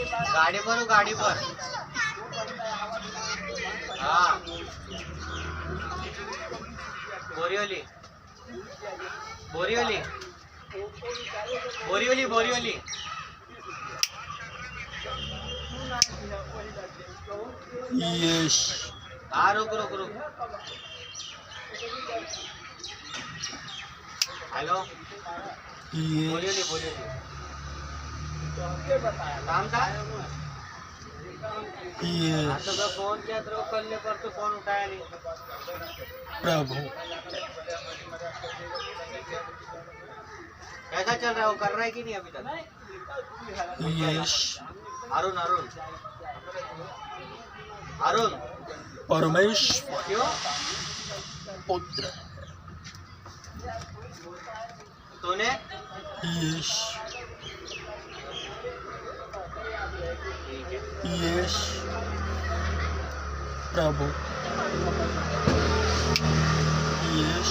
गाड़ी पर हूँ, गाड़ी पर। हाँ बोरीवली बोरीवली बोरीवली बोरीवली। यश हाँ रुक रुक रुक। हेलो बोरीवली यश बोरीवली। काम था? हाँ यश तो मैं फोन किया तेरे को करने पर तो फोन उठाया नहीं। प्रभु कैसा चल रहा है? वो कर रहा है कि नहीं अभी तक? यश अरुण अरुण अरुण परमेश्वर क्यों? पुत्र तूने यश ठीक है। यश प्रभु यश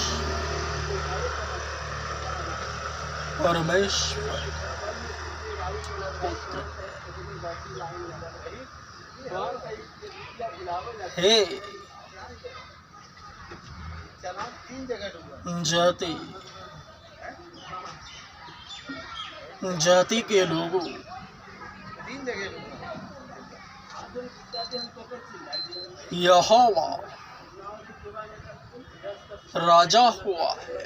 परमेश्वर पुत्र हे जाति जाति के लोगों, यहोवा राजा हुआ है।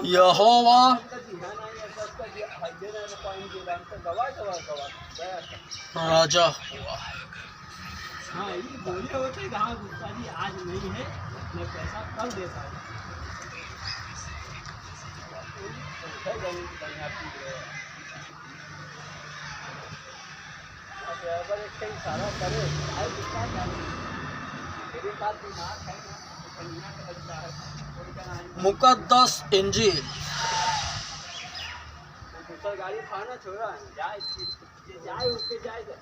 यहोवा राजा हुआ है। हाँ ये बोले होते कहाँ गुप्ता जी आज नहीं है, मैं पैसा कल देता हूँ। इशारा करे मेरे पास दिमाग है ना, मुकद्दस इंजील दूसरा गाड़ी खाना छोड़ा है, जाए जाए उसके जाएगा।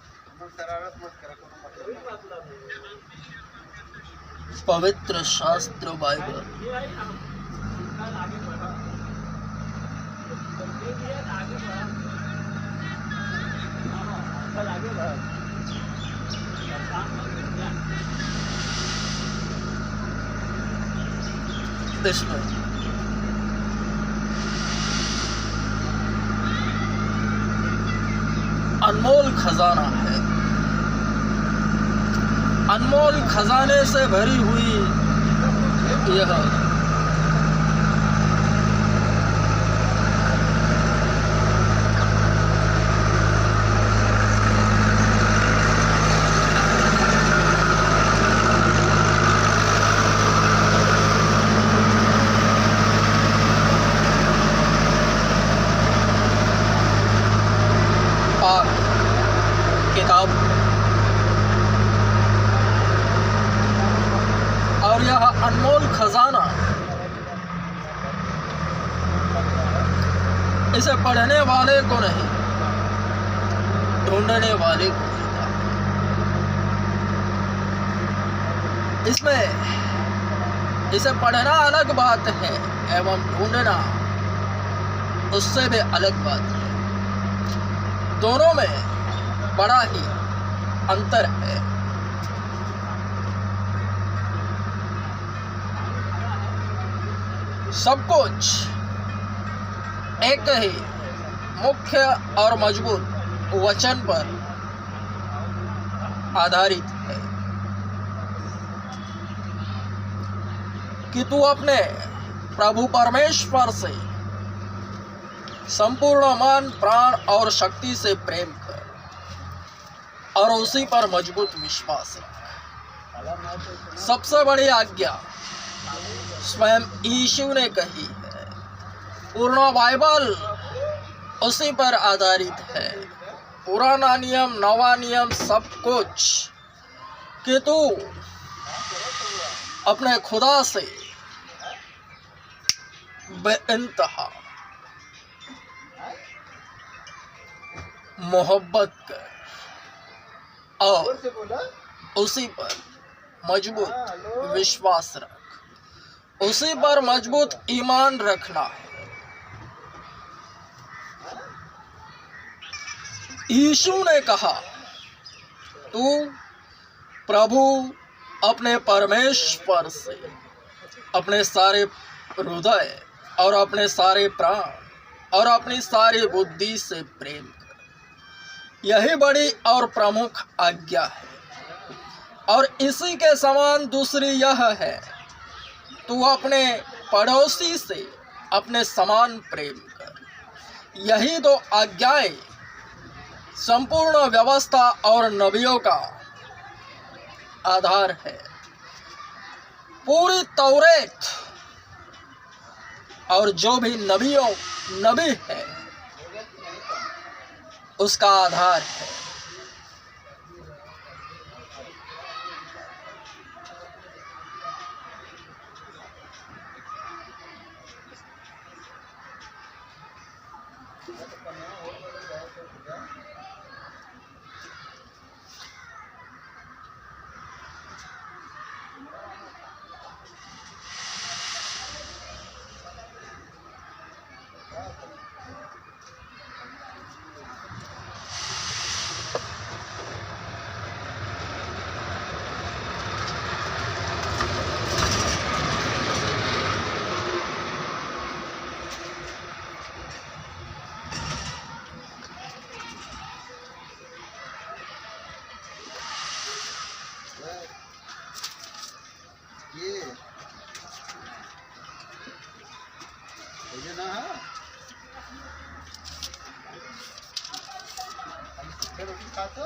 शरारत मत करो, कोई मतलब नहीं। पवित्र शास्त्र बाइबल ये है हम कल आगे बढ़ा, ये दिया आगे बढ़ा, हाँ कल आगे बढ़ा। इसमें अनमोल खजाना है। अनमोल खजाने से भरी हुई यह किताब और यह अनमोल खजाना इसे पढ़ने वाले को नहीं, ढूंढने वाले को मिलता है। इसमें इसे पढ़ना अलग बात है एवं ढूंढना उससे भी अलग बात है। दोनों में बड़ा ही अंतर है। सब कुछ एक ही मुख्य और मजबूत वचन पर आधारित है कि तू अपने प्रभु परमेश्वर से संपूर्ण मन, प्राण और शक्ति से प्रेम कर और उसी पर मजबूत विश्वास रख। सबसे बड़ी आज्ञा स्वयं यीशु ने कही है। पूर्ण बाइबल उसी पर आधारित है। पुराना नियम, नवा नियम, सब कुछ कि तू अपने खुदा से बेइंतहा मोहब्बत कर और उसी पर मजबूत विश्वास रख, उसी पर मजबूत ईमान रखना है। यीशु ने कहा, तू प्रभु अपने परमेश्वर से अपने सारे हृदय और अपने सारे प्राण और अपनी सारी बुद्धि से प्रेम कर। यही बड़ी और प्रमुख आज्ञा है। और इसी के समान दूसरी यह है, तू अपने पड़ोसी से अपने समान प्रेम कर। यही दो आज्ञाएं संपूर्ण व्यवस्था और नबियों का आधार है। पूरी तौरेत और जो भी नबी है उसका आधार है। ये ना है रोटी खाता।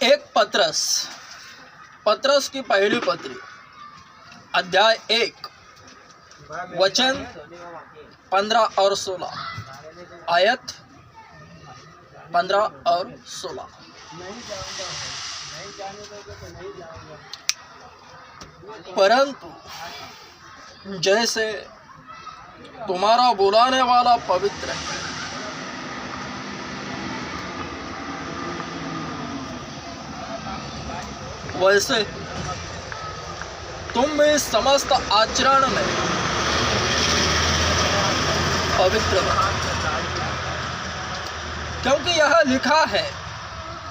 एक पत्रस की पहली पत्री अध्याय 1 वचन 15 और 16, आयत 15 और 16। नहीं जाऊंगा, नहीं जाने दोगे तो नहीं जाऊंगा। परंतु जैसे तुम्हारा बुलाने वाला पवित्र है, वैसे तुम भी समस्त आचरण में पवित्र बनो, क्योंकि यह लिखा है,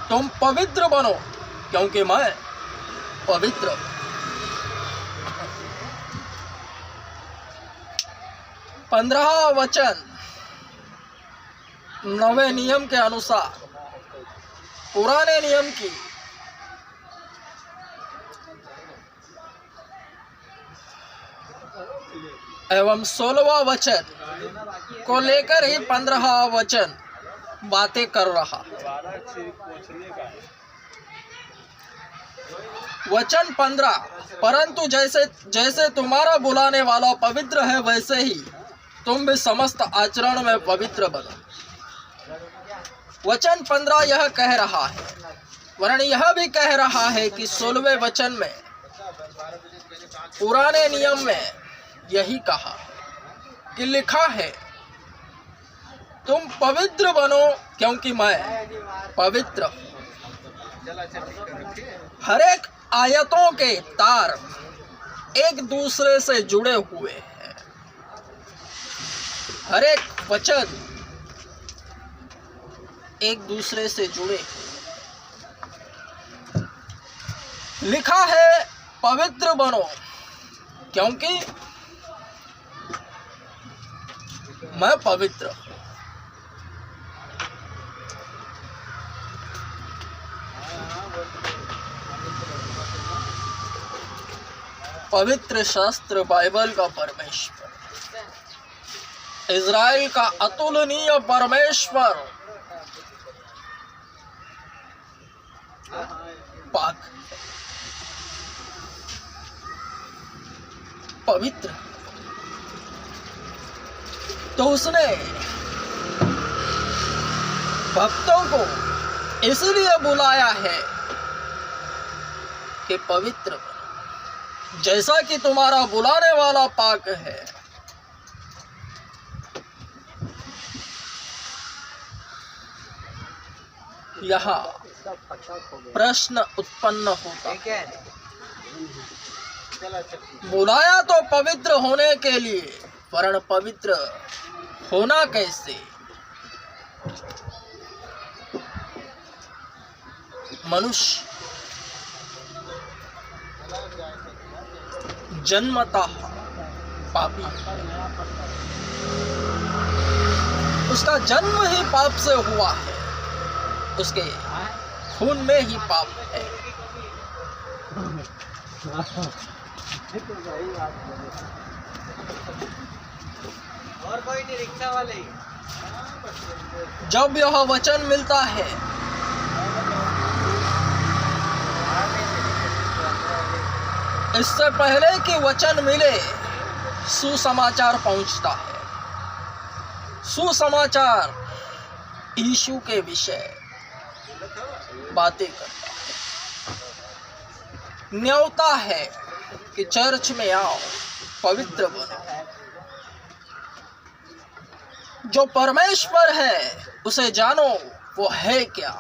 तुम पवित्र बनो क्योंकि मैं पवित्र हूं। 15 वचन नवे नियम के अनुसार पुराने नियम की एवं 16वां वचन को लेकर ही 15 वचन बातें कर रहा। वचन 15, परंतु जैसे तुम्हारा बुलाने वाला पवित्र है, वैसे ही तुम भी समस्त आचरण में पवित्र बनो। वचन 15 यह कह रहा है, वरन यह भी कह रहा है कि 16वें वचन में पुराने नियम में यही कहा कि लिखा है, तुम पवित्र बनो क्योंकि मैं पवित्र हूं। हर एक आयतों के तार एक दूसरे से जुड़े हुए हैं। हर एक वचन एक दूसरे से जुड़े। लिखा है पवित्र बनो क्योंकि मैं पवित्र हूं। पवित्र शास्त्र बाइबल का परमेश्वर, इज़राइल का अतुलनीय परमेश्वर पाक पवित्र, तो उसने भक्तों को इसलिए बुलाया है कि पवित्र बनो, जैसा कि तुम्हारा बुलाने वाला पाक है। यहाँ प्रश्न उत्पन्न होता है, बुलाया तो पवित्र होने के लिए, वरन पवित्र होना कैसे? मनुष्य जन्मतः पापी है। उसका जन्म ही पाप से हुआ है, उसके खून में ही पाप है। और कोई नहीं, रिक्शा वाले ही। जब यह वचन मिलता है इससे पहले कि वचन मिले सुसमाचार पहुंचता है। सुसमाचार यीशु के विषय बातें करता है, न्योता है कि चर्च में आओ, पवित्र बनो। जो परमेश्वर है उसे जानो, वो है क्या,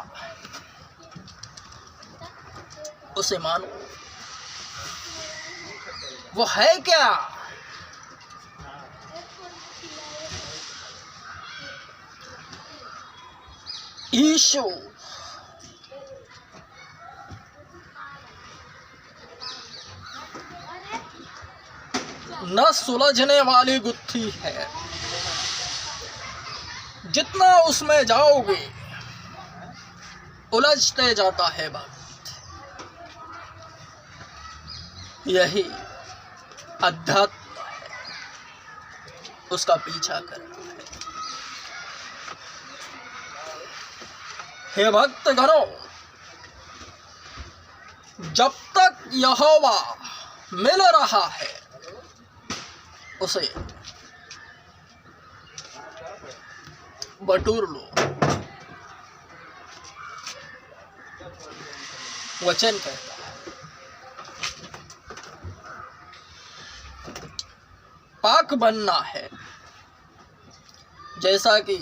उसे मानो। वो है क्या? यीशु न सुलझने वाली गुत्थी है। जितना उसमें जाओगे उलझते जाता है बात। यही अध्यात्म है, उसका पीछा करना है। हे भक्तगणों, जब तक यहोवा मिल रहा है उसे बटोर लो। वचन कहता है पाक बनना है, जैसा कि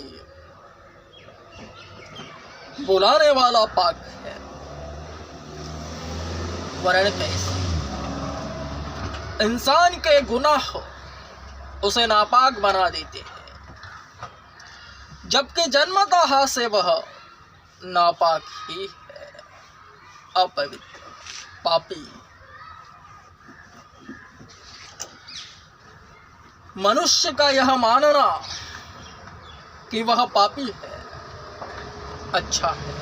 बुलाने वाला पाक है, वरण कैसे इंसान के गुनाह उसे नापाक बना देते हैं, जबकि जन्मतः से वह नापाक ही है, अपवित्र, पापी। मनुष्य का यह मानना कि वह पापी है अच्छा है,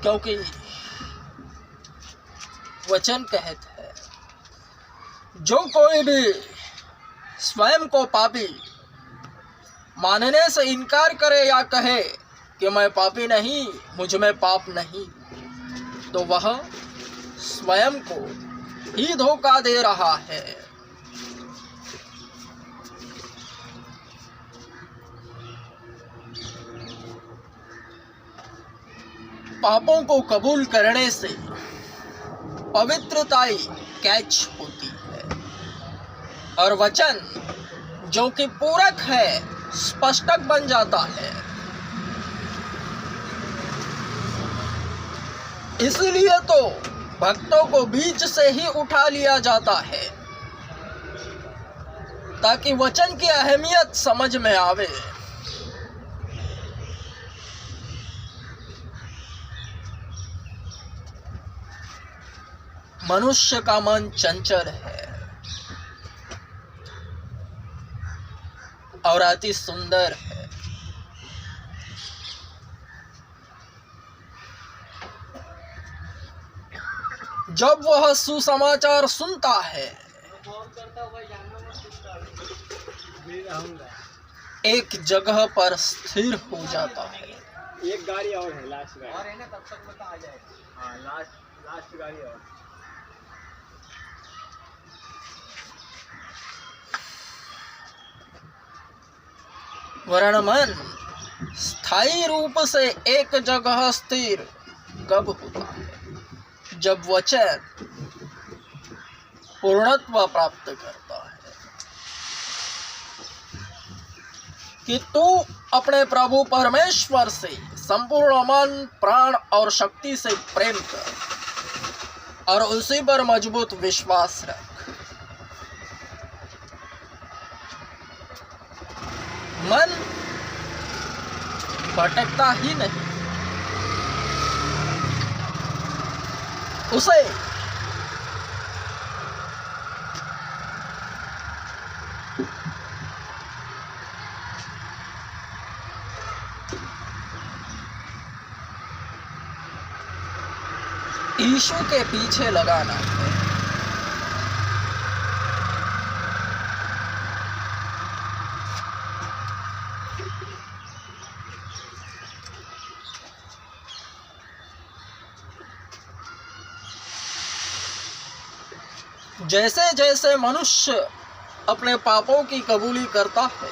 क्योंकि वचन कहता है जो कोई भी स्वयं को पापी मानने से इनकार करे या कहे कि मैं पापी नहीं, मुझ में पाप नहीं, तो वह स्वयं को ही धोखा दे रहा है। पापों को कबूल करने से पवित्रताई कैच होती है और वचन जो कि पूरक है स्पष्टक बन जाता है। इसलिए तो भक्तों को बीच से ही उठा लिया जाता है ताकि वचन की अहमियत समझ में आवे। मनुष्य का मन चंचल है और अति सुंदर है। जब वह सुसमाचार सुनता है एक जगह पर स्थिर हो जाता है। एक गाड़ी और है, लास्ट गाड़ी और है ना, तब तक बता आ जाएगा। हाँ, लास्ट गाड़ी और। वरण मन स्थायी रूप से एक जगह स्थिर कब होता है? जब वचन पूर्णत्व प्राप्त करता है कि तू अपने प्रभु परमेश्वर से संपूर्ण मन, प्राण और शक्ति से प्रेम कर और उसी पर मजबूत विश्वास रख। मन भटकता ही नहीं, उसे यीशु के पीछे लगाना है। जैसे जैसे मनुष्य अपने पापों की कबूली करता है,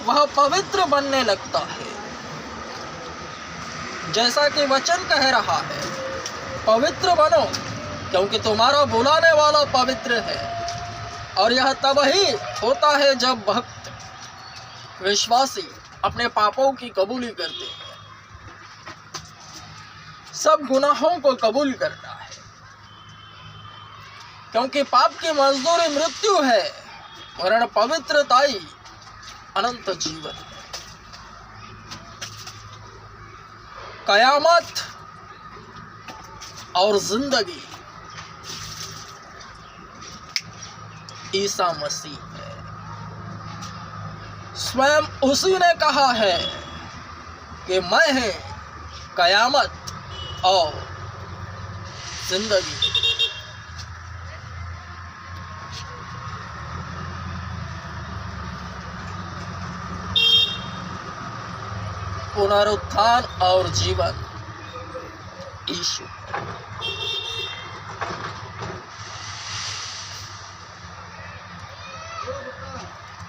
वह पवित्र बनने लगता है। जैसा कि वचन कह रहा है, पवित्र बनो क्योंकि तुम्हारा बुलाने वाला पवित्र है। और यह तब ही होता है जब भक्त विश्वासी अपने पापों की कबूली करते हैं। सब गुनाहों को कबूल करना है, क्योंकि पाप की मजदूरी मृत्यु है, वरन पवित्रताई अनंत जीवन है। कयामत और जिंदगी ईसा मसीह है। स्वयं उसी ने कहा है कि मैं है कयामत और जिंदगी। पुनरुत्थान और जीवन यीशु।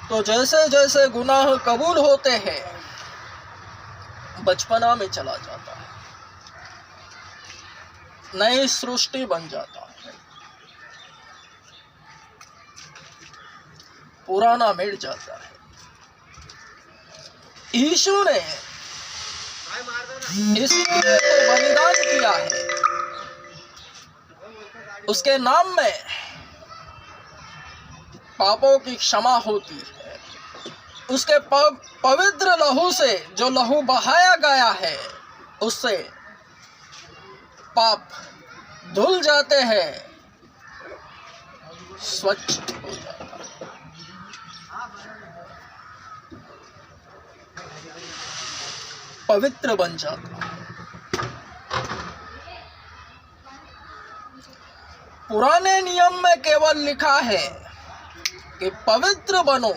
तो जैसे जैसे गुनाह कबूल होते हैं, बचपना में चला जाता है, नई सृष्टि बन जाता है, पुराना मिट जाता है। यीशु ने इसलिए तो बलिदान किया है, उसके नाम में पापों की क्षमा होती है। उसके पवित्र लहू से, जो लहू बहाया गया है, उससे पाप धुल जाते हैं, स्वच्छ हो जाता है। पवित्र बन जाता है। पुराने नियम में केवल लिखा है कि पवित्र बनो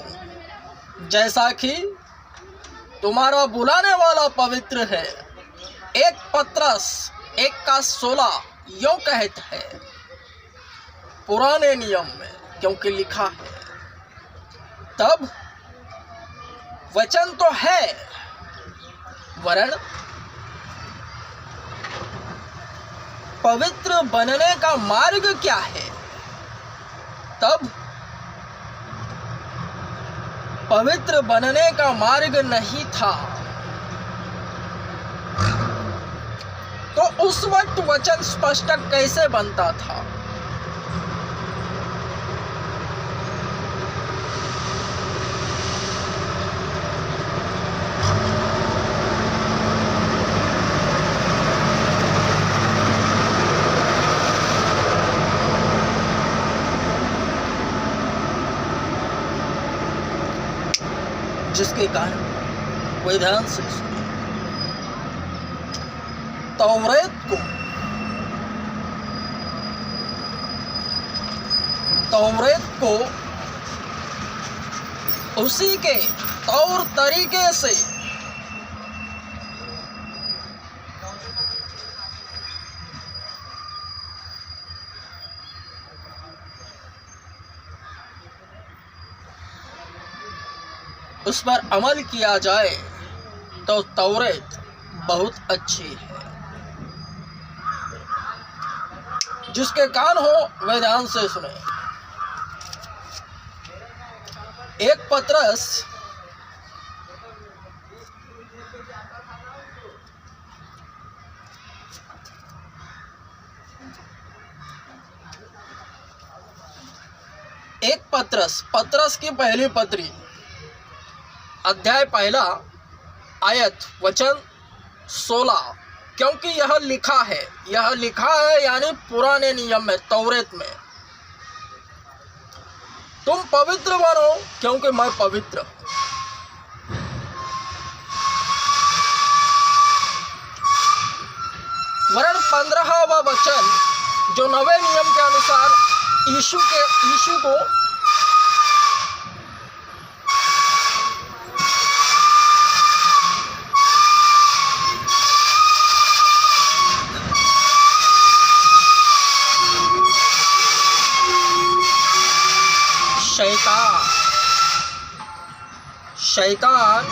जैसा कि तुम्हारा बुलाने वाला पवित्र है। 1 पत्रस 1:16 यूं कहता है, पुराने नियम में क्योंकि लिखा है। तब वचन तो है, वरन पवित्र बनने का मार्ग क्या है? तब पवित्र बनने का मार्ग नहीं था। तो उस वक्त वचन स्पष्ट कैसे बनता था? जिसके कारण कोई ध्यान से सुने, तौरेत को उसी के तौर तरीके से उस पर अमल किया जाए तो तौरेत बहुत अच्छी है। जिसके कान हो वे ध्यान से सुने। 1 पत्रस 1 पत्रस की पहली पत्री अध्याय 1 आयत वचन 16, क्योंकि यह लिखा है यानी पुराने नियम में, तौरेत में, तुम पवित्र बनो क्योंकि मैं पवित्र हूं। वरन 15वां वचन जो नवे नियम के अनुसार यीशु को शैतान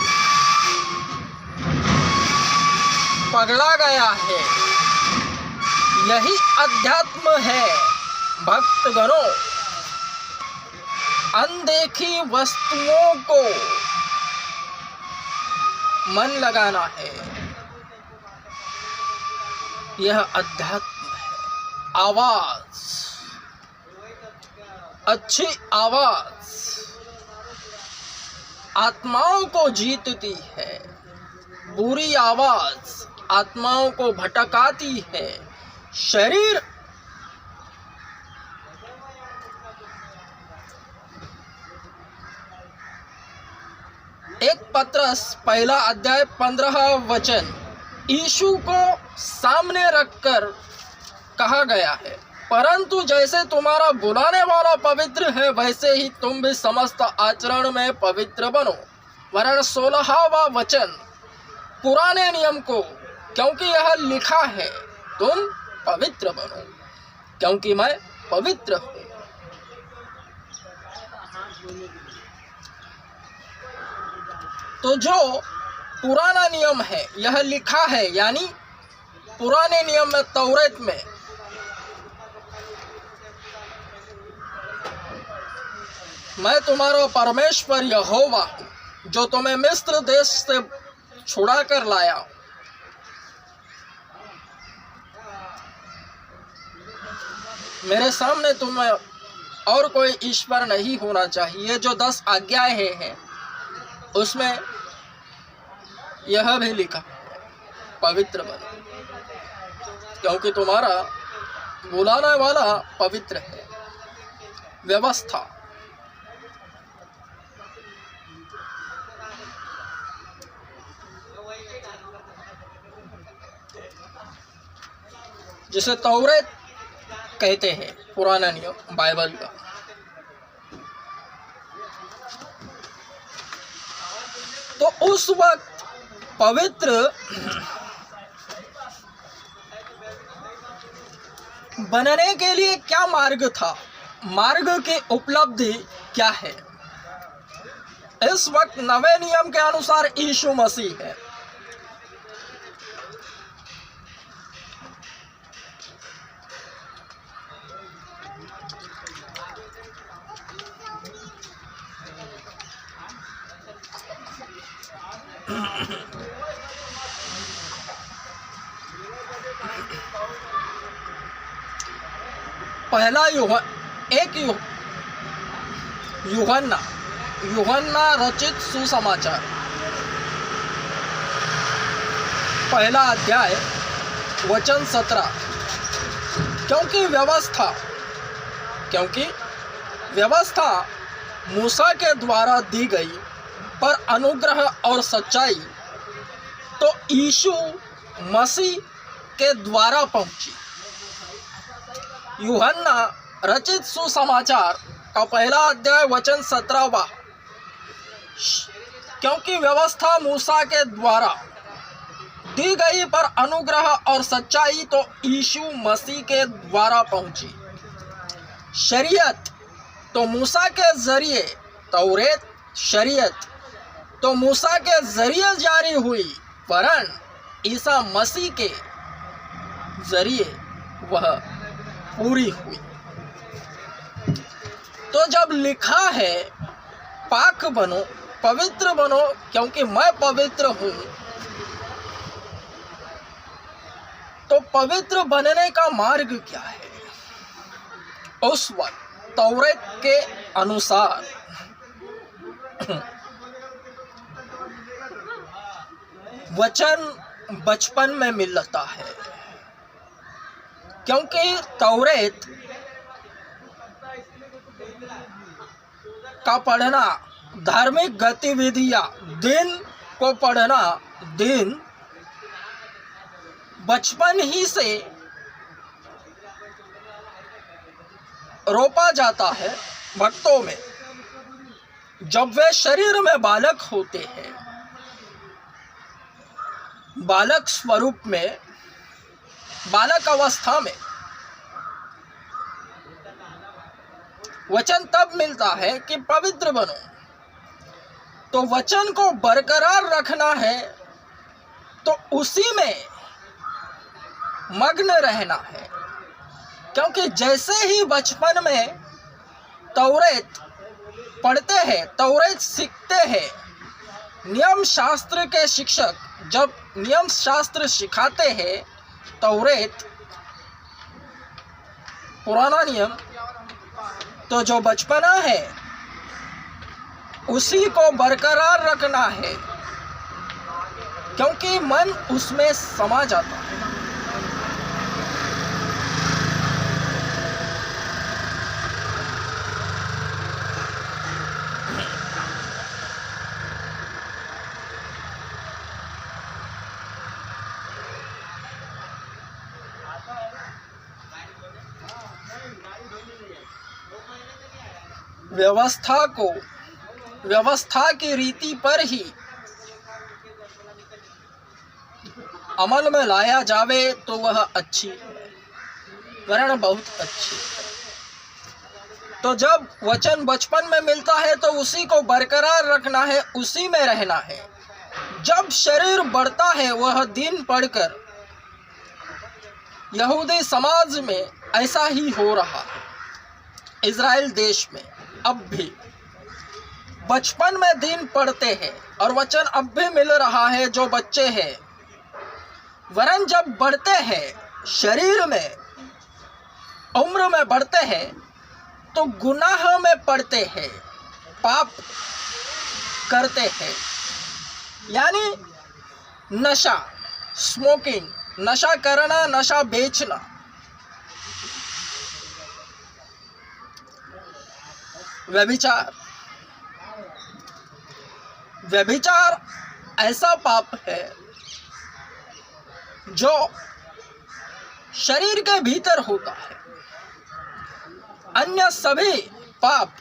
पगला गया है। यही अध्यात्म है भक्तगणों। अनदेखी वस्तुओं को मन लगाना है, यह अध्यात्म है। आवाज, अच्छी आवाज आत्माओं को जीतती है, बुरी आवाज आत्माओं को भटकाती है। शरीर एक पत्रस 1 अध्याय 15 वचन यीशु को सामने रखकर कहा गया है, परंतु जैसे तुम्हारा बुलाने वाला पवित्र है वैसे ही तुम भी समस्त आचरण में पवित्र बनो। वरन 16वां वचन पुराने नियम को, क्योंकि यह लिखा है तुम पवित्र बनो क्योंकि मैं पवित्र हूं। तो जो पुराना नियम है यह लिखा है, यानी पुराने नियम में, तौरेत में, मैं तुम्हारा परमेश्वर यहोवा हूं जो तुम्हें मिस्र देश से छुड़ा कर लाया। मेरे सामने तुम्हें और कोई ईश्वर नहीं होना चाहिए। जो 10 आज्ञाएं हैं उसमें यह भी लिखा पवित्र बनो क्योंकि तुम्हारा बुलाने वाला पवित्र है। व्यवस्था, जिसे तौरेत कहते हैं, पुराना नियम, बाइबल का। तो उस वक्त पवित्र बनने के लिए क्या मार्ग था, मार्ग की उपलब्धि क्या है? इस वक्त नवे नियम के अनुसार यीशु मसीह है। पहला यूहन्ना रचित सुसमाचार, 1 अध्याय वचन 17, क्योंकि व्यवस्था मूसा के द्वारा दी गई, पर अनुग्रह और सच्चाई तो यीशु मसीह के द्वारा पहुंची। यूहन्ना रचित सुसमाचार का 1 अध्याय वचन 17वां, क्योंकि व्यवस्था मूसा के द्वारा दी गई, पर अनुग्रह और सच्चाई तो यीशु मसीह के द्वारा पहुंची। शरीयत तो मूसा के जरिए, तौरेत शरीयत तो मूसा के जरिए जारी हुई, वरन ईसा मसीह के जरिए वह पूरी हुई। तो जब लिखा है पाक बनो, पवित्र बनो क्योंकि मैं पवित्र हूं, तो पवित्र बनने का मार्ग क्या है? उस वक्त तौरेत के अनुसार वचन बचपन में मिलता है, क्योंकि तौरेत का पढ़ना, धार्मिक गतिविधियां, दिन को पढ़ना, दिन बचपन ही से रोपा जाता है भक्तों में। जब वे शरीर में बालक होते हैं, बालक स्वरूप में, बालक अवस्था में, वचन तब मिलता है कि पवित्र बनो। तो वचन को बरकरार रखना है तो उसी में मग्न रहना है, क्योंकि जैसे ही बचपन में तौरेत पढ़ते हैं, तौरेत सीखते हैं, नियम शास्त्र के शिक्षक जब नियम शास्त्र सिखाते हैं, तौरेत पुराना नियम, तो जो बचपना है उसी को बरकरार रखना है, क्योंकि मन उसमें समा जाता है। व्यवस्था को व्यवस्था की रीति पर ही अमल में लाया जावे तो वह अच्छी है, वरन बहुत अच्छी है। तो जब वचन बचपन में मिलता है तो उसी को बरकरार रखना है, उसी में रहना है। जब शरीर बढ़ता है, वह दिन पढ़कर, यहूदी समाज में ऐसा ही हो रहा है। इज़राइल देश में अब भी बचपन में दिन पढ़ते हैं और वचन अब भी मिल रहा है जो बच्चे हैं, वरन जब बढ़ते हैं, शरीर में, उम्र में बढ़ते हैं, तो गुनाह में पड़ते हैं, पाप करते हैं। यानी नशा, स्मोकिंग, नशा करना, नशा बेचना, व्यभिचार। व्यभिचार ऐसा पाप है जो शरीर के भीतर होता है। अन्य सभी पाप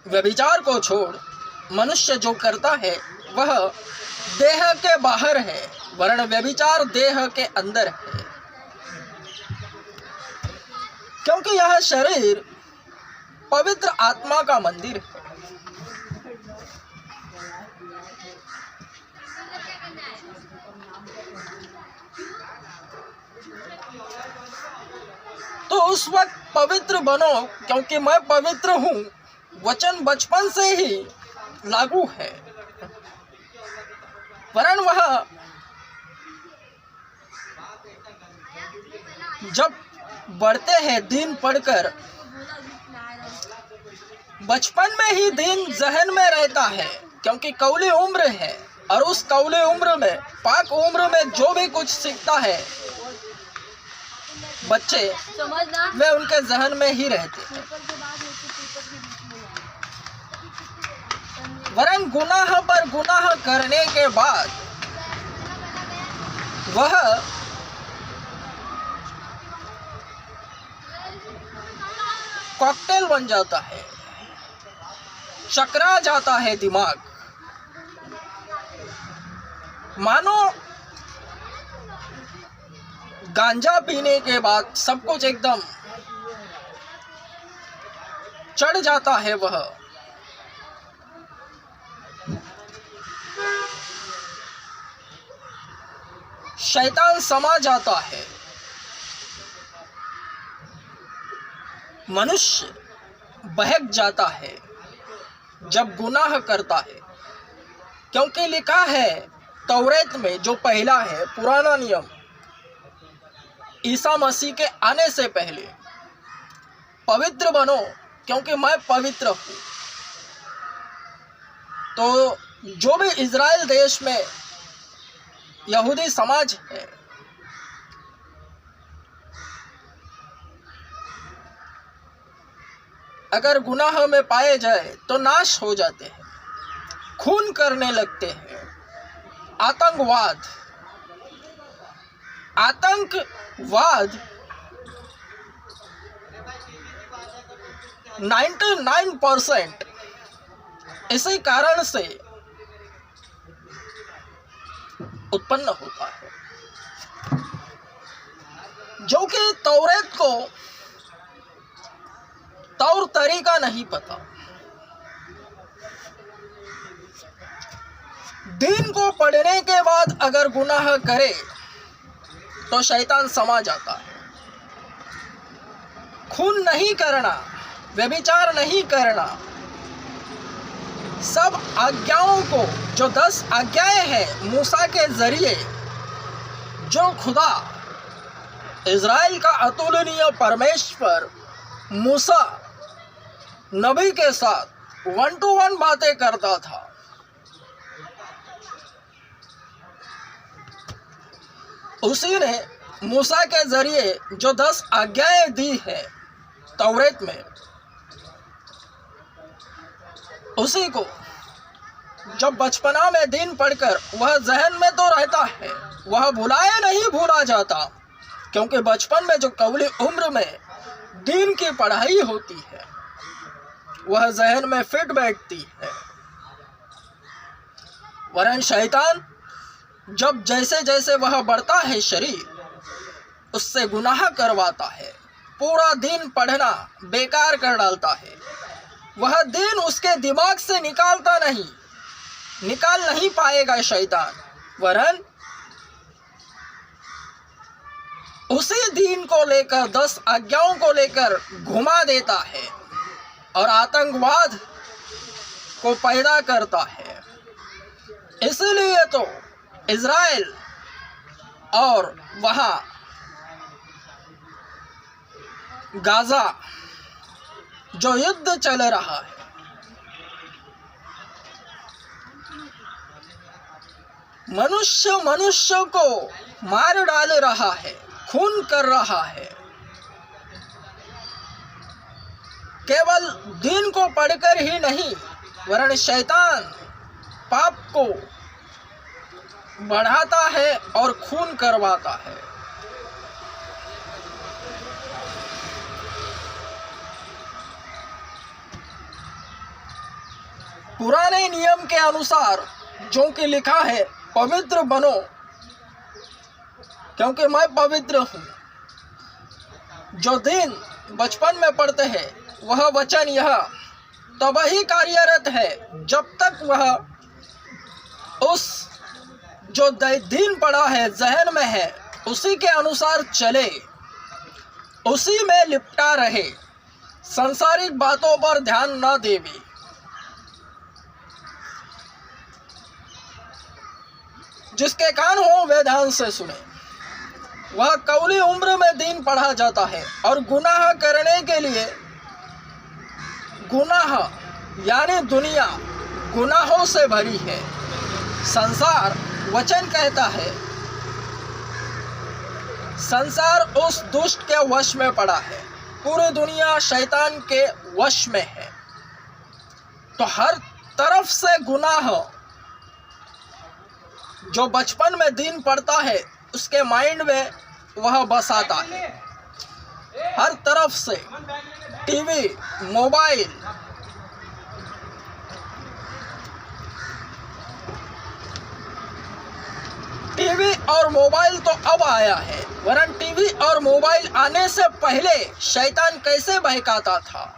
व्यभिचार को छोड़ मनुष्य जो करता है वह देह के बाहर है, वरन व्यभिचार देह के अंदर है, क्योंकि यह शरीर पवित्र आत्मा का मंदिर है। तो उस वक्त पवित्र बनो, क्योंकि मैं पवित्र हूँ, वचन बचपन से ही लागू है। वरन वह जब बढ़ते हैं दिन पढ़कर, बचपन में ही दिन जहन में रहता है, क्योंकि कौली उम्र है, और उस कौली उम्र में, पाक उम्र में जो भी कुछ सीखता है बच्चे, वे उनके जहन में ही रहते हैं। वरन गुनाह पर गुनाह करने के बाद वह कॉकटेल बन जाता है, चकरा जाता है दिमाग, मानो गांजा पीने के बाद सब कुछ एकदम चढ़ जाता है। वह शैतान समा जाता है। मनुष्य बहक जाता है जब गुनाह करता है, क्योंकि लिखा है तौरेत में, जो पहला है पुराना नियम, ईसा मसीह के आने से पहले, पवित्र बनो क्योंकि मैं पवित्र हूँ। तो जो भी इज़राइल देश में यहूदी समाज है। अगर गुनाह में पाए जाए तो नाश हो जाते हैं, खून करने लगते हैं। आतंकवाद 99% इसी कारण से उत्पन्न होता है, जो कि तौरेत को तौर तरीका नहीं पता। दीन को पढ़ने के बाद अगर गुनाह करे तो शैतान समा जाता है। खून नहीं करना, व्यभिचार नहीं करना, सब आज्ञाओं को, जो 10 आज्ञाएं हैं मूसा के जरिए, जो खुदा इज़राइल का अतुलनीय परमेश्वर मूसा नबी के साथ 1 to 1 बातें करता था, उसी ने मूसा के जरिए जो 10 आज्ञाएं दी है तौरेत में, उसी को जब बचपना में दीन पढ़कर वह जहन में तो रहता है, वह भुलाया नहीं भूला जाता, क्योंकि बचपन में जो कौली उम्र में दीन की पढ़ाई होती है वह जहन में फिट बैठती है। वरन शैतान जब जैसे जैसे वह बढ़ता है शरीर, उससे गुनाह करवाता है, पूरा दिन पढ़ना बेकार कर डालता है। वह दिन उसके दिमाग से निकाल नहीं पाएगा शैतान, वरन उसी दिन को लेकर 10 आज्ञाओं को लेकर घुमा देता है और आतंकवाद को पैदा करता है। इसलिए तो इज़राइल और वहाँ गाजा जो युद्ध चल रहा है, मनुष्य को मार डाल रहा है, खून कर रहा है। केवल दीन को पढ़कर ही नहीं, वरन शैतान पाप को बढ़ाता है और खून करवाता है। पुराने नियम के अनुसार जो कि लिखा है, पवित्र बनो क्योंकि मैं पवित्र हूँ। जो दिन बचपन में पढ़ते हैं वह वचन यह तब ही कार्यरत है जब तक वह उस जो दिन पढ़ा है जहन में है उसी के अनुसार चले, उसी में लिपटा रहे, सांसारिक बातों पर ध्यान न देवे। जिसके कान हो वे ध्यान से सुने। वह कौली उम्र में दीन पढ़ा जाता है और गुनाह करने के लिए, गुनाह यानी दुनिया गुनाहों से भरी है। संसार, वचन कहता है, संसार उस दुष्ट के वश में पड़ा है, पूरी दुनिया शैतान के वश में है। तो हर तरफ से गुनाह जो बचपन में दीन पढ़ता है उसके माइंड में वह बसाता है। हर तरफ से टीवी, मोबाइल, टीवी और मोबाइल तो अब आया है, वरन टीवी और मोबाइल आने से पहले शैतान कैसे बहकाता था।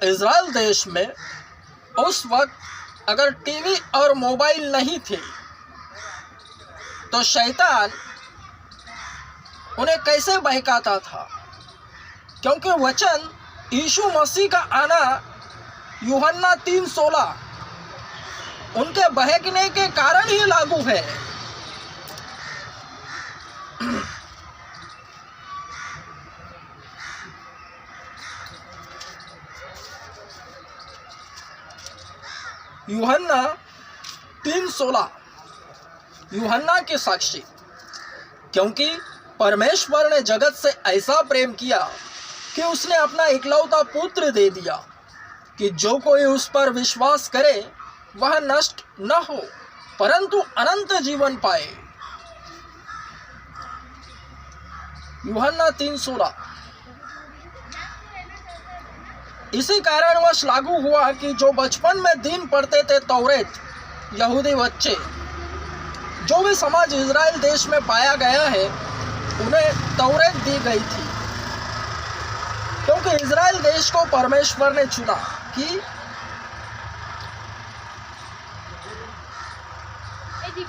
इज़राइल देश में उस वक्त अगर टीवी और मोबाइल नहीं थे तो शैतान उन्हें कैसे बहकाता था, क्योंकि वचन यीशु मसीह का आना यूहन्ना 3:16 उनके बहकने के कारण ही लागू है। यूहन्ना 3:16 यूहन्ना के साक्षी, क्योंकि परमेश्वर ने जगत से ऐसा प्रेम किया कि उसने अपना इकलौता पुत्र दे दिया कि जो कोई उस पर विश्वास करे वह नष्ट न हो परंतु अनंत जीवन पाए। यूहन्ना 3:16। इसी कारणवश लागू हुआ कि जो बचपन में दिन पढ़ते थे तौरेत, यहूदी बच्चे, जो भी समाज इजराइल देश में पाया गया है, उन्हें तौरेत दी गई थी, क्योंकि इजराइल देश को परमेश्वर ने चुना कि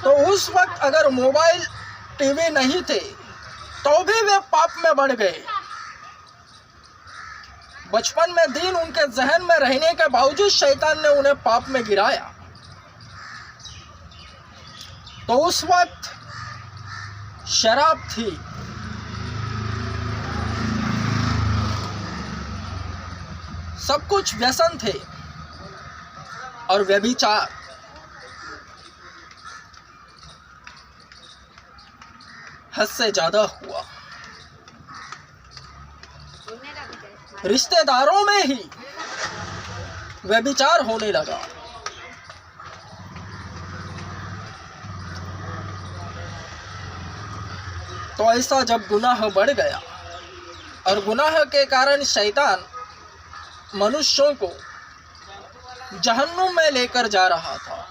तो उस वक्त अगर मोबाइल टीवी नहीं थे तो भी वे पाप में बढ़ गए। बचपन में दिन उनके जहन में रहने के बावजूद शैतान ने उन्हें पाप में गिराया। तो उस वक्त शराब थी, सब कुछ व्यसन थे और व्यभिचार। हद से ज्यादा हुआ। रिश्तेदारों में ही व्यभिचार होने लगा। तो ऐसा जब गुनाह बढ़ गया और गुनाह के कारण शैतान मनुष्यों को जहन्नुम में लेकर जा रहा था,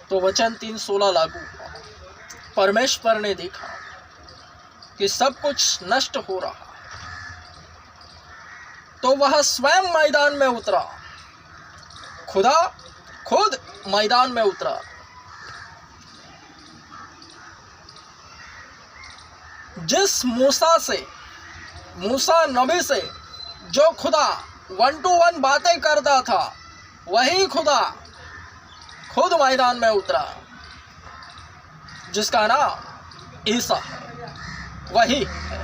तो वचन 3:16 लागू हुआ। परमेश्वर ने देखा कि सब कुछ नष्ट हो रहा, तो वह स्वयं मैदान में उतरा, खुदा खुद मैदान में उतरा। जिस मूसा नबी से जो खुदा 1 to 1 बातें करता था, वही खुदा खुद मैदान में उतरा, जिसका नाम ईसा है, वही है।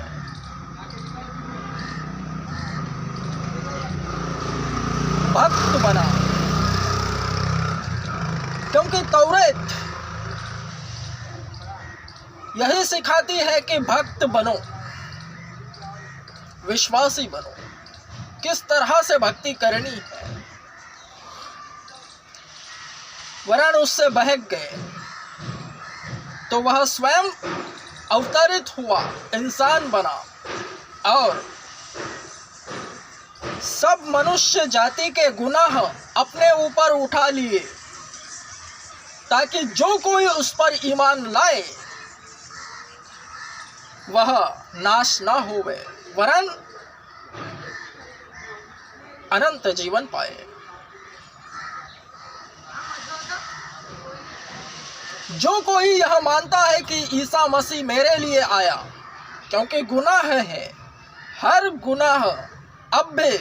भक्त बना, क्योंकि तौरेत यही सिखाती है कि भक्त बनो, विश्वासी बनो, किस तरह से भक्ति करनी है। वरन उससे बहक गए तो वह स्वयं अवतरित हुआ, इंसान बना और सब मनुष्य जाति के गुनाह अपने ऊपर उठा लिए, ताकि जो कोई उस पर ईमान लाए वह नाश ना होवे वरन अनंत जीवन पाए। जो कोई यह मानता है कि ईसा मसीह मेरे लिए आया, क्योंकि गुनाह है, हर गुनाह अब भी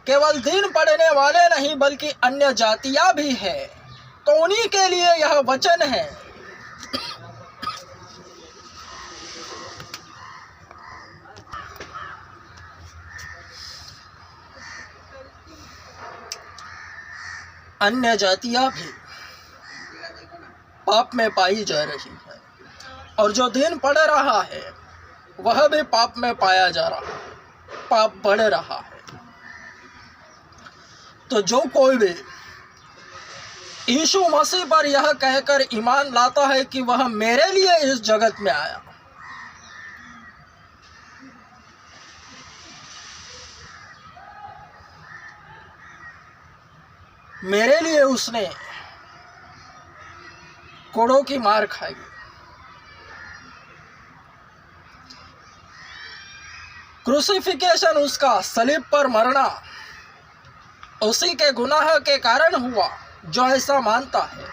केवल दिन पढ़ने वाले नहीं बल्कि अन्य जातियां भी है, तो उन्हीं के लिए यह वचन है। अन्य जातियां भी पाप में पाई जा रही है और जो दिन पड़ रहा है वह भी पाप में पाया जा रहा है, पाप बढ़ रहा है। तो जो कोई भी यीशु मसीह पर यह कहकर ईमान लाता है कि वह मेरे लिए इस जगत में आया, मेरे लिए उसने कोड़ों की मार खाई, क्रूसिफिकेशन उसका, सलीब पर मरना उसी के गुनाह के कारण हुआ। जो ऐसा मानता है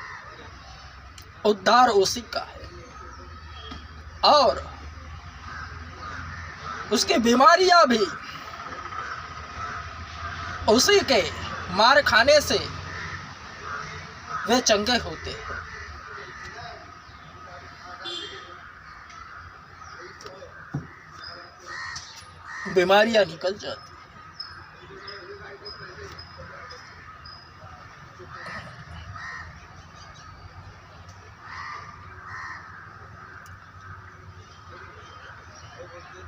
उद्धार उसी का है और उसकी बीमारियां भी उसी के मार खाने से वे चंगे होते हैं। बीमारियां निकल जाती।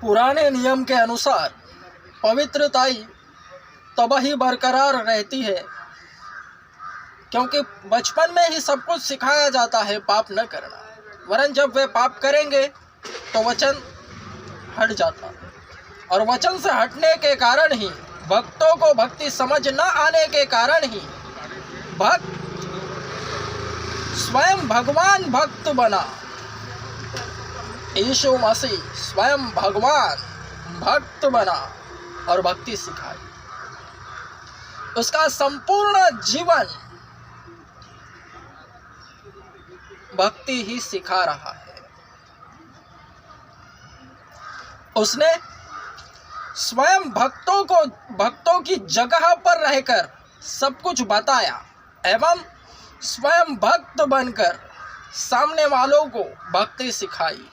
पुराने नियम के अनुसार पवित्रता ही तब ही बरकरार रहती है क्योंकि बचपन में ही सब कुछ सिखाया जाता है पाप न करना, वरन जब वे पाप करेंगे तो वचन हट जाता है और वचन से हटने के कारण ही भक्तों को भक्ति समझ न आने के कारण ही भक्त स्वयं भगवान भक्त बना। यीशु मसीह स्वयं भगवान भक्त बना और भक्ति सिखाई। उसका संपूर्ण जीवन भक्ति ही सिखा रहा है। उसने स्वयं भक्तों की जगह पर रहकर सब कुछ बताया एवं स्वयं भक्त बनकर सामने वालों को भक्ति सिखाई।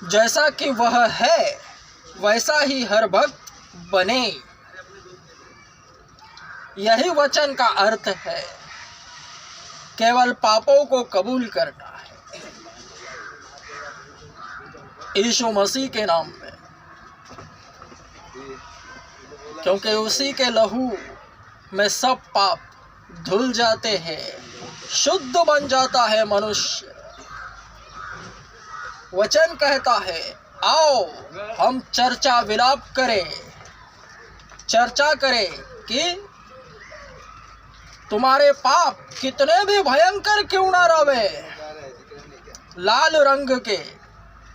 जैसा कि वह है वैसा ही हर भक्त बने, यही वचन का अर्थ है। केवल पापों को कबूल करना है यीशु मसीह के नाम में, क्योंकि उसी के लहू में सब पाप धुल जाते हैं, शुद्ध बन जाता है मनुष्य। वचन कहता है, आओ हम चर्चा विलाप करें, चर्चा करें कि तुम्हारे पाप कितने भी भयंकर क्यों ना रहे, लाल रंग के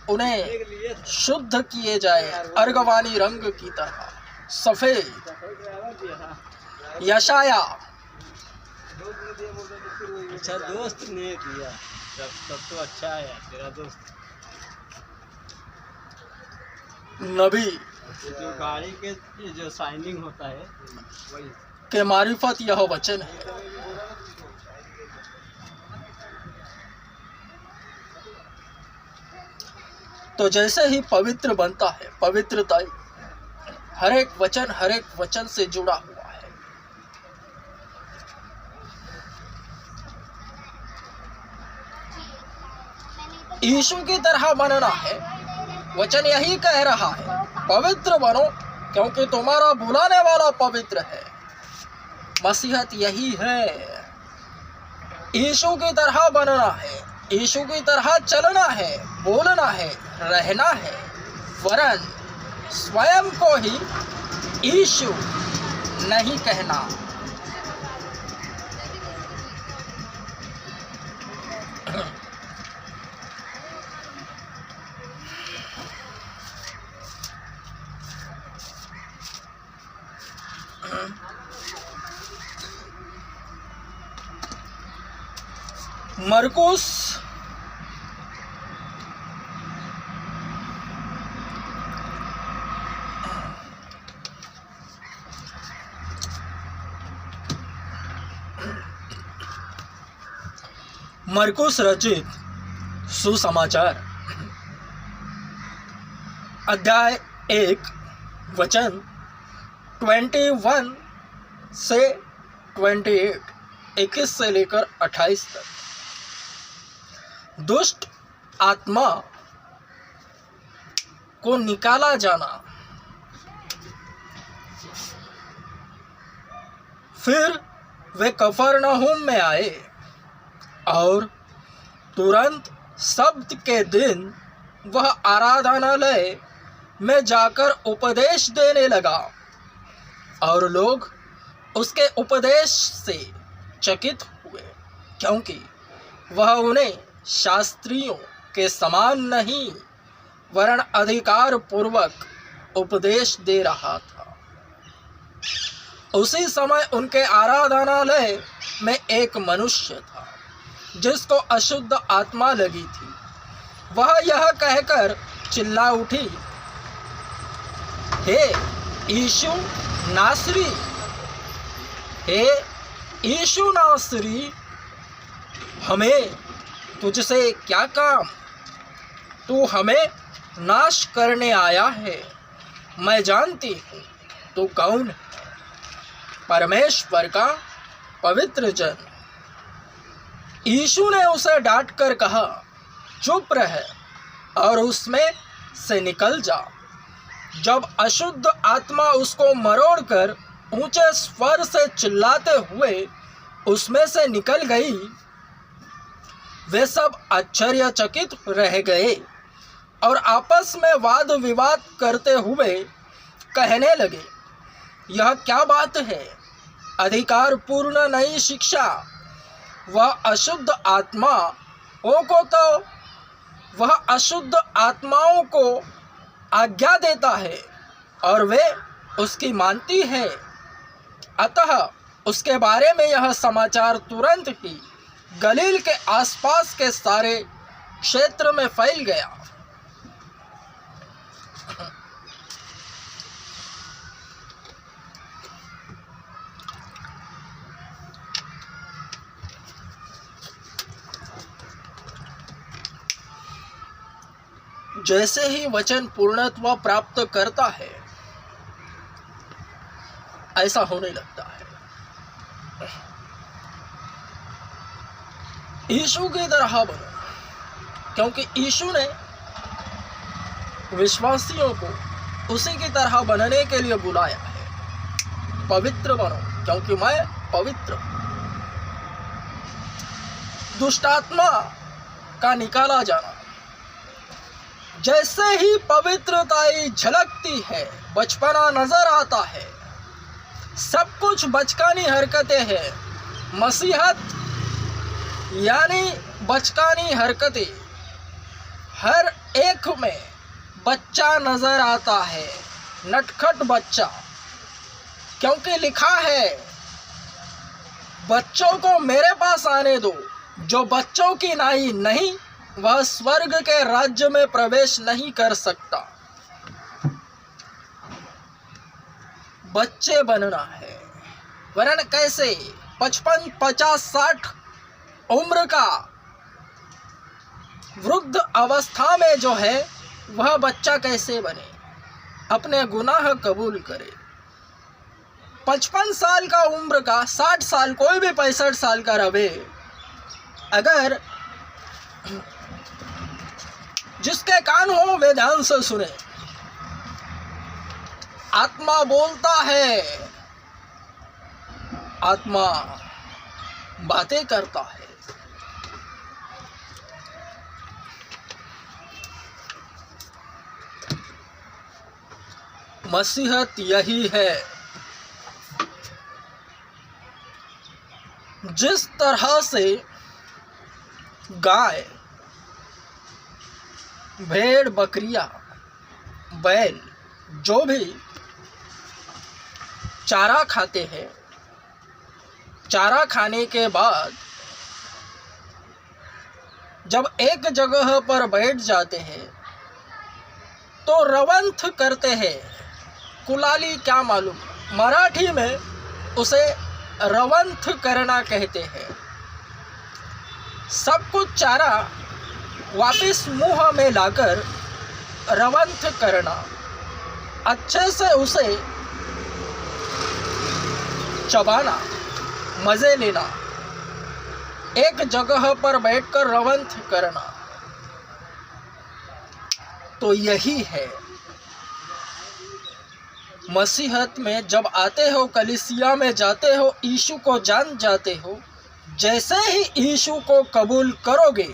उन्हें शुद्ध किए जाए, अर्गवानी रंग की तरह सफेद। यशाया अच्छा दोस्त ने दिया, तब तो अच्छा है तेरा दोस्त। नबी जो गाड़ी के जो साइनिंग होता है वही के मारिफत यह वचन है। तो जैसे ही पवित्र बनता है, पवित्रता हर एक वचन से जुड़ा हुआ है। यीशु की तरह बनना है। वचन यही कह रहा है, पवित्र बनो क्योंकि तुम्हारा बुलाने वाला पवित्र है। मसीहत यही है, यीशु की तरह बनना है, यीशु की तरह चलना है, बोलना है, रहना है, वरन स्वयं को ही यीशु नहीं कहना। मरकुस रचित सुसमाचार अध्याय 1 वचन 21 से 28, 21 से लेकर 28 तक। दुष्ट आत्मा को निकाला जाना। फिर वे कफरनहूम में आए और तुरंत सब्त के दिन वह आराधनालय में जाकर उपदेश देने लगा और लोग उसके उपदेश से चकित हुए, क्योंकि वह उन्हें शास्त्रियों के समान नहीं वरन अधिकार पूर्वक उपदेश दे रहा था। उसी समय उनके आराधनालय में एक मनुष्य था जिसको अशुद्ध आत्मा लगी थी। वह यह कहकर चिल्ला उठी, हे यीशु नासरी, हे यीशु नासरी, हमें तुझसे क्या काम, तू हमें नाश करने आया है। मैं जानती हूँ तू कौन है, परमेश्वर का पवित्र जन। यीशु ने उसे डांट कर कहा, चुप रह और उसमें से निकल जा। जब अशुद्ध आत्मा उसको मरोड़कर ऊंचे स्वर से चिल्लाते हुए उसमें से निकल गई, वे सब आश्चर्यचकित रह गए और आपस में वाद विवाद करते हुए कहने लगे, यह क्या बात है? अधिकार पूर्ण नई शिक्षा। वह अशुद्ध आत्माओं को आज्ञा देता है और वे उसकी मानती है। अतः उसके बारे में यह समाचार तुरंत ही गलील के आसपास के सारे क्षेत्र में फैल गया। जैसे ही वचन पूर्णत्व प्राप्त करता है, ऐसा होने लगता है। यीशु की तरह बनो, क्योंकि यीशु ने विश्वासियों को उसी की तरह बनने के लिए बुलाया है। पवित्र बनो, क्योंकि मैं पवित्र हूं। दुष्टात्मा का निकाला जाना। जैसे ही पवित्रता झलकती है, बचपना नजर आता है। सब कुछ बचकानी हरकतें हैं। मसीहत यानी बचकानी हरकतें। हर एक में बच्चा नजर आता है, नटखट बच्चा, क्योंकि लिखा है, बच्चों को मेरे पास आने दो, जो बच्चों की नाई नहीं वह स्वर्ग के राज्य में प्रवेश नहीं कर सकता। बच्चे बनना है, वरन कैसे? 55, 50, 60 उम्र का वृद्ध अवस्था में जो है वह बच्चा कैसे बने? अपने गुनाह कबूल करे। 55 साल का उम्र का, 60 साल, कोई भी 65 साल का रहे, अगर जिसके कान हो वे ध्यान से सुने। आत्मा बोलता है, आत्मा बातें करता है। मसीहत यही है। जिस तरह से गाय, भेड़, बकरियां, बैल जो भी चारा खाते हैं, चारा खाने के बाद जब एक जगह पर बैठ जाते हैं तो रवंथ करते हैं। कुलाली क्या मालूम, मराठी में उसे रवंथ करना कहते हैं। सब कुछ चारा वापिस मुंह में लाकर रवंथ करना, अच्छे से उसे चबाना, मजे लेना, एक जगह पर बैठकर रवंथ करना, तो यही है मसीहत में। जब आते हो, कलीसिया में जाते हो, यीशु को जान जाते हो, जैसे ही यीशु को कबूल करोगे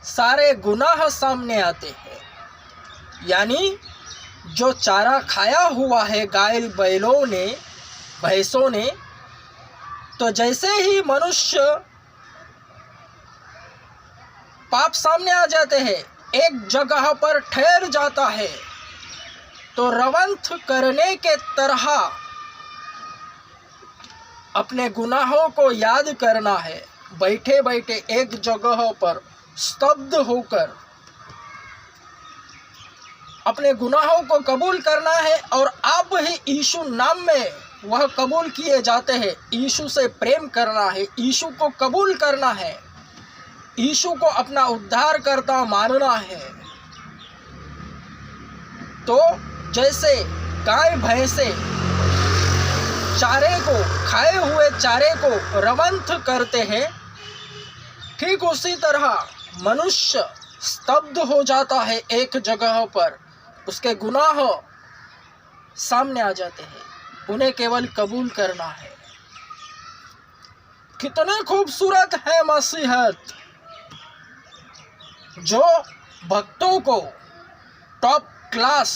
सारे गुनाह सामने आते हैं। यानी जो चारा खाया हुआ है गाय बैलों ने, भैंसों ने, तो जैसे ही मनुष्य पाप सामने आ जाते हैं, एक जगह पर ठहर जाता है, तो रवंथ करने के तरह अपने गुनाहों को याद करना है। बैठे बैठे एक जगह पर स्तब्ध होकर अपने गुनाहों को कबूल करना है और आप ही यीशु नाम में वह कबूल किए जाते हैं। यीशु से प्रेम करना है, यीशु को कबूल करना है, यीशु को अपना उद्धारकर्ता मानना है। तो जैसे गाय भैंसे चारे को, खाए हुए चारे को रवंथ करते हैं, ठीक उसी तरह मनुष्य स्तब्ध हो जाता है एक जगह पर। उसके गुनाह सामने आ जाते हैं, उन्हें केवल कबूल करना है। कितने खूबसूरत है मसीहत, जो भक्तों को टॉप क्लास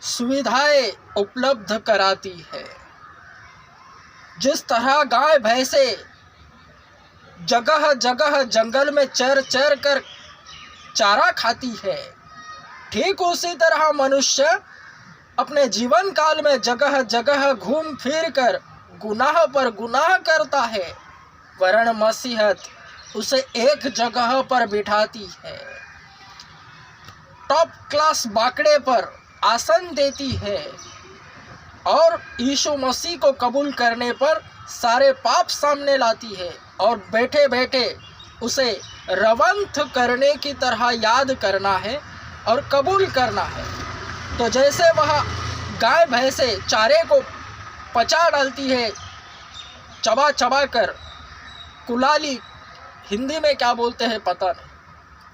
सुविधाएं उपलब्ध कराती है। जिस तरह गाय भैंसे जगह जगह जंगल में चर चर कर चारा खाती है, ठीक उसी तरह मनुष्य अपने जीवन काल में जगह जगह घूम फिर कर गुनाह पर गुनाह करता है, वरन मसीहत उसे एक जगह पर बिठाती है, टॉप क्लास बाकड़े पर आसन देती है और यीशु मसीह को कबूल करने पर सारे पाप सामने लाती है और बैठे बैठे उसे रवंथ करने की तरह याद करना है और कबूल करना है। तो जैसे वह गाय भैंसे चारे को पचा डालती है चबा चबा कर, कुलाली हिंदी में क्या बोलते हैं पता नहीं,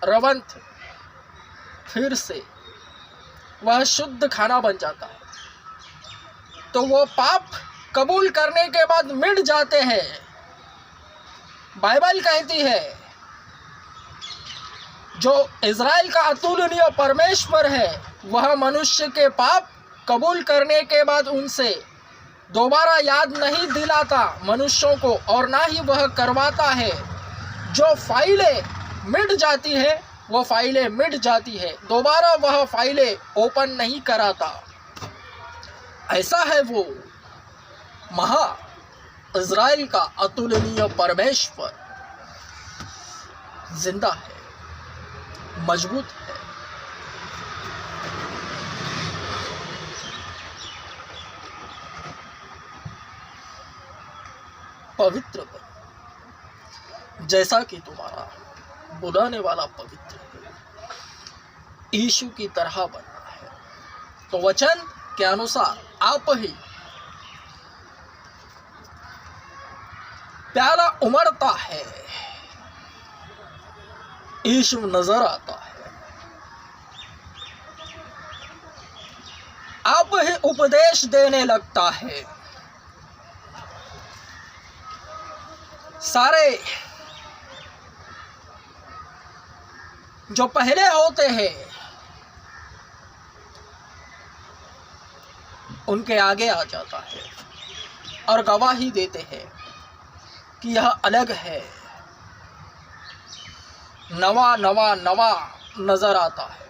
रवंथ, फिर से वह शुद्ध खाना बन जाता है। तो वो पाप कबूल करने के बाद मिट जाते हैं। बाइबल कहती है जो इज़राइल का अतुलनीय परमेश्वर है, वह मनुष्य के पाप कबूल करने के बाद उनसे दोबारा याद नहीं दिलाता मनुष्यों को, और ना ही वह करवाता है। जो फाइलें मिट जाती है वो फाइलें मिट जाती है, दोबारा वह फाइलें ओपन नहीं कराता। ऐसा है वो महा इज़राइल का अतुलनीय परमेश्वर, जिंदा है, मजबूत है। पवित्र बनो जैसा कि तुम्हारा बुलाने वाला पवित्र है, यीशु की तरह बनना है। तो वचन के अनुसार आप ही प्याला उमड़ता है, यीशु नजर आता है। आप ही उपदेश देने लगता है। सारे जो पहले होते हैं उनके आगे आ जाता है और गवाही देते हैं कि यह अलग है, नवा नवा नवा नजर आता है।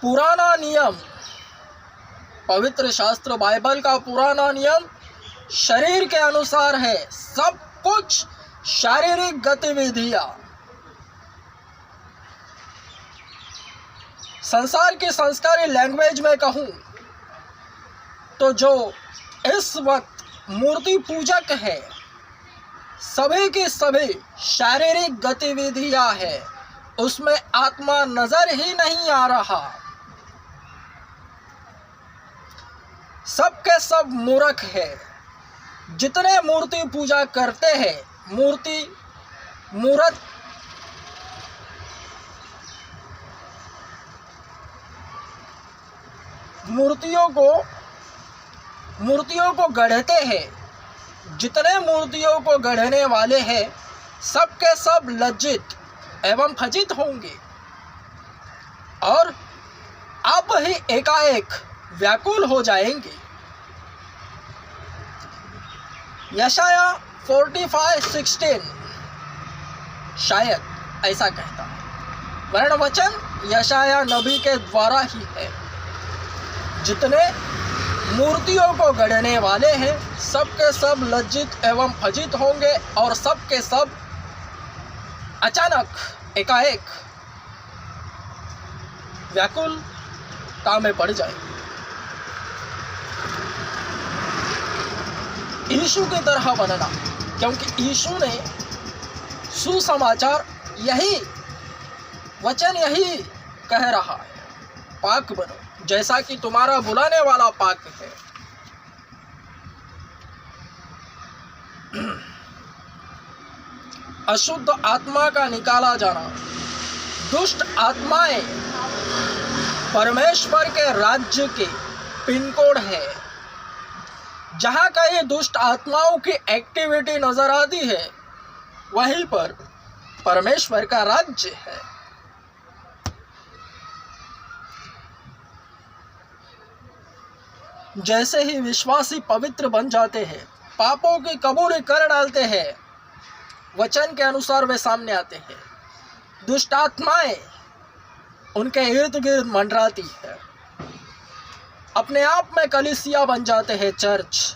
पुराना नियम, पवित्र शास्त्र बाइबल का पुराना नियम शरीर के अनुसार है, सब कुछ शारीरिक गतिविधियां। संसार की संस्कारी लैंग्वेज में कहूं तो जो इस वक्त मूर्ति पूजक है, सभी की सभी शारीरिक गतिविधियां है, उसमें आत्मा नजर ही नहीं आ रहा। सब के सब मूर्ख है। जितने मूर्ति पूजा करते हैं, मूर्तियों को गढ़ते हैं, जितने मूर्तियों को गढ़ने वाले हैं, सब के सब लज्जित एवं फजित होंगे और आप ही एकाएक व्याकुल हो जाएंगे। यशाया 45:16 शायद ऐसा कहता है। वर्ण वचन यशाया नबी के द्वारा ही है। जितने मूर्तियों को गढ़ने वाले हैं, सब के सब लज्जित एवं फजित होंगे और सब के सब अचानक एकाएक व्याकुलता में पड़ जाए, यीशु की तरह बनना, क्योंकि यीशु ने सुसमाचार यही वचन यही कह रहा है, पाक बनो जैसा कि तुम्हारा बुलाने वाला पाक है। अशुद्ध आत्मा का निकाला जाना, दुष्ट आत्माएं परमेश्वर के राज्य के पिन कोड है। जहां कहीं दुष्ट आत्माओं की एक्टिविटी नजर आती है, वहीं पर परमेश्वर का राज्य है। जैसे ही विश्वासी पवित्र बन जाते हैं, पापों की कबूली कर डालते हैं, वचन के अनुसार वे सामने आते हैं, दुष्ट आत्माएं उनके इर्द गिर्द मंडराती है, अपने आप में कलीसिया बन जाते हैं। चर्च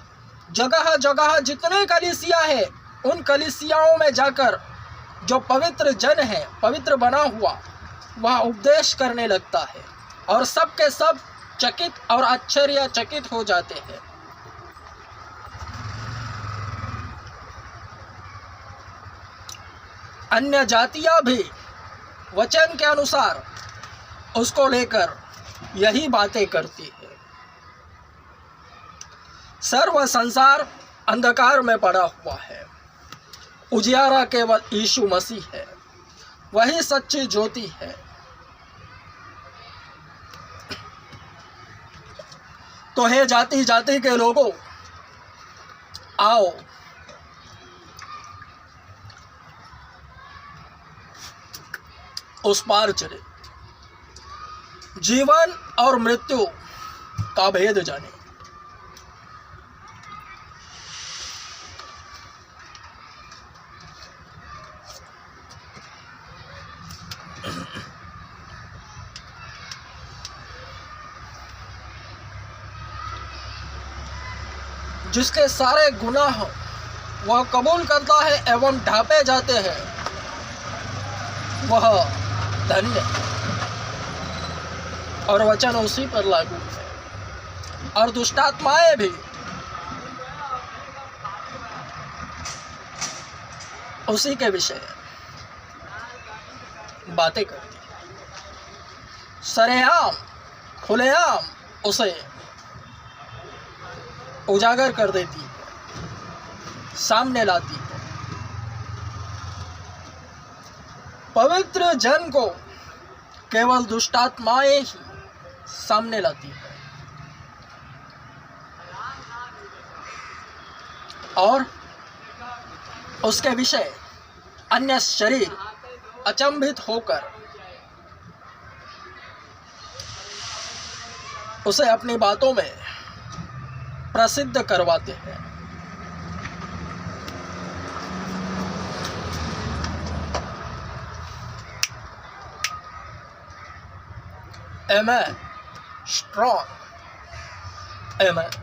जगह जगह जितने कलीसिया है, उन कलीसियाओं में जाकर जो पवित्र जन है, पवित्र बना हुआ, वह उपदेश करने लगता है और सब के सब चकित और आश्चर्यचकित हो जाते हैं। अन्य जातियां भी वचन के अनुसार उसको लेकर यही बातें करती है। सर्व संसार अंधकार में पड़ा हुआ है, उजियारा केवल यीशु मसीह है, वही सच्ची ज्योति है। तो हे जाति जाति के लोगों, आओ उस पार चले, जीवन और मृत्यु का भेद जाने। जिसके सारे गुनाह वह कबूल करता है एवं ढांपे जाते हैं, वह धन्य और वचन उसी पर लागू है। और दुष्टात्माएं भी उसी के विषय बातें करती है, सरेआम खुलेआम उसे उजागर कर देती है, सामने लाती है। पवित्र जन को केवल दुष्टात्माएं ही सामने लाती है और उसके विषय अन्य शरीर अचंभित होकर उसे अपनी बातों में प्रसिद्ध करवाते हैं। Amen. Strong. Amen.